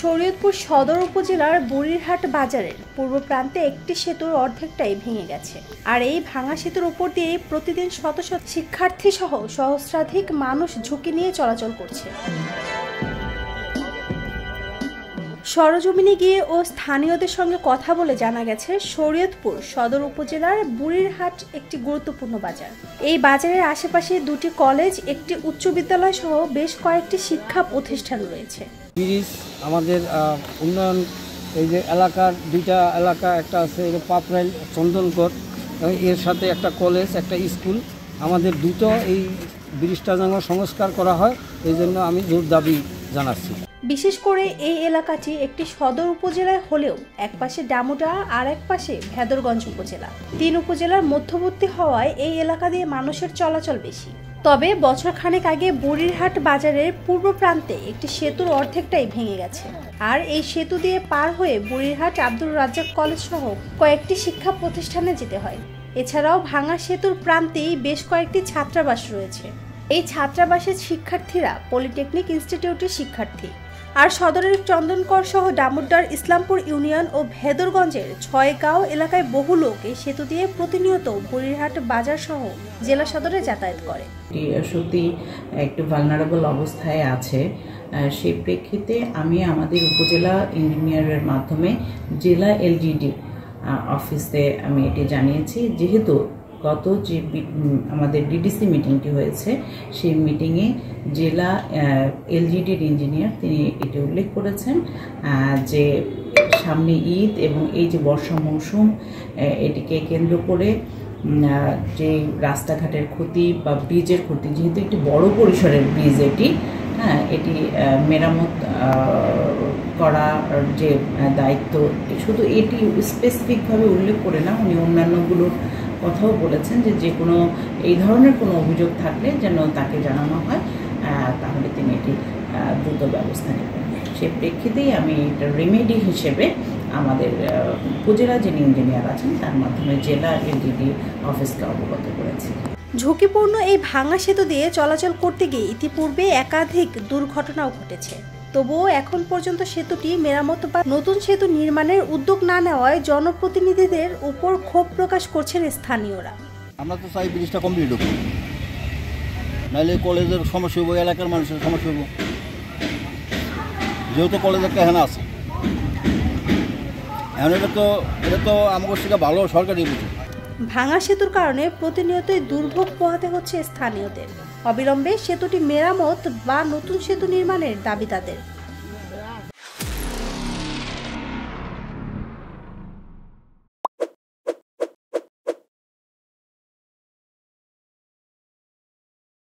শরীয়তপুর সদর উপজেলার বুড়িরহাট বাজারের পূর্ব প্রান্তে একটি সেতুর অর্ধেকটাই ভেঙে গেছে। আর এই ভাঙা সেতুর উপর দিয়ে প্রতিদিন শত শত শিক্ষার্থী সহ সহস্রাধিক মানুষ ঝুঁকি নিয়ে চলাচল করছে। সরজমিনে গিয়ে ও স্থানীয়দের সঙ্গে কথা বলে জানা গেছে, শরীয়তপুর সদর উপজেলার বুড়িরহাট একটি গুরুত্বপূর্ণ বাজার। এই বাজারের আশেপাশে দুটি কলেজ, একটি উচ্চ বিদ্যালয় সহ বেশ কয়েকটি শিক্ষা প্রতিষ্ঠান রয়েছে। ব্রিজ আমাদের উন্নয়ন, এই যে এলাকার দুইটা এলাকা, একটা আছে পাপরাইল চন্দনকর, এর সাথে একটা কলেজ, একটা স্কুল, আমাদের দ্রুত এই ব্রিজটা যেন সংস্কার করা হয়, এই জন্য আমি জোর দাবি জানাচ্ছি। বিশেষ করে এই এলাকাটি একটি সদর উপজেলায় হলেও এক পাশে ডামুডা আর এক পাশে ভেদরগঞ্জ উপজেলা, 3 উপজেলার মধ্যবর্তী হওয়ায় এই এলাকা দিয়ে মানুষের চলাচল বেশি। তবে বছরখানেক আগে বুড়িরহাট বাজারের পূর্ব প্রান্তে একটি সেতুর অর্ধেকটাই ভেঙে গেছে। আর এই সেতু দিয়ে পার হয়ে বুড়িরহাট আব্দুর রাজ্জাক কলেজ সহ কয়েকটি শিক্ষা প্রতিষ্ঠানে যেতে হয়। এছাড়াও ভাঙা সেতুর প্রান্তেই বেশ কয়েকটি ছাত্রাবাস রয়েছে। এই ছাত্রাবাসের শিক্ষার্থীরা পলিটেকনিক ইনস্টিটিউটের শিক্ষার্থী। আর সদরের চন্দনকর সহ ডামুড্ডার ইসলামপুর ইউনিয়ন ও ভেদরগঞ্জের 6 গাঁও এলাকায় বহু লোক এই সেতু দিয়ে প্রতিনিয়ত বুড়িরহাট বাজার সহ জেলা সদরে যাতায়াত করে। সত্যি একটু ভালনারেবল অবস্থায় আছে। সেই প্রেক্ষিতে আমি আমাদের উপজেলা ইঞ্জিনিয়ারের মাধ্যমে জেলা এলজিডি অফিসে আমি এটি জানিয়েছি, যেহেতু গত যে আমাদের ডিডিসি মিটিংটি হয়েছে সেই মিটিংয়ে জেলা এলজিডির ইঞ্জিনিয়ার তিনি এটি উল্লেখ করেছেন যে সামনে ঈদ এবং এই যে বর্ষা মৌসুম, এটিকে কেন্দ্র করে যে রাস্তাঘাটের ক্ষতি বা ব্রিজের ক্ষতি, যেহেতু একটি বড় পরিসরের ব্রিজ এটি মেরামত করার যে দায়িত্ব, শুধু এটি স্পেসিফিকভাবে উল্লেখ করে না, উনি অন্যান্যগুলোর কথাও বলেছেন যে কোনো এই ধরনের কোনো অভিযোগ থাকলে যেন তাকে জানানো হয়, তাহলে তিনি এটি দ্রুত ব্যবস্থা নেবেন। সে প্রেক্ষিতেই আমি এটা রেমেডি হিসেবে আমাদের উপজেলা যিনি ইঞ্জিনিয়ার আছেন তার মাধ্যমে জেলা এলজিডি অফিসকে অবগত করেছি। ঝুঁকিপূর্ণ এই ভাঙা সেতু দিয়ে চলাচল করতে গিয়ে ইতিপূর্বে একাধিক দুর্ঘটনাও ঘটেছে। তবুও এখন পর্যন্ত সেতুটি মেরামত বা নতুন সেতু নির্মাণের উদ্যোগ না নেওয়ায় জনপ্রতিনিধিদের উপর ক্ষোভ প্রকাশ করছেন স্থানীয়রা। আমরা তো চাই ব্রিজটা কমপ্লিট হোক, নাহলে কলেজের সমস্যা হবো, এলাকার মানুষের সমস্যা হবো, যেহেতু কলেজ একটা এখানে আছে। এখন এটা তো আমাদের থেকে ভালো সরকারি বুঝে। ভাঙা সেতুর কারণে প্রতিনিয়তই দুর্ভোগ পোহাতে হচ্ছে স্থানীয়দের। অবিলম্বে সেতুটি মেরামত বা নতুন সেতু নির্মাণের দাবি তাদের।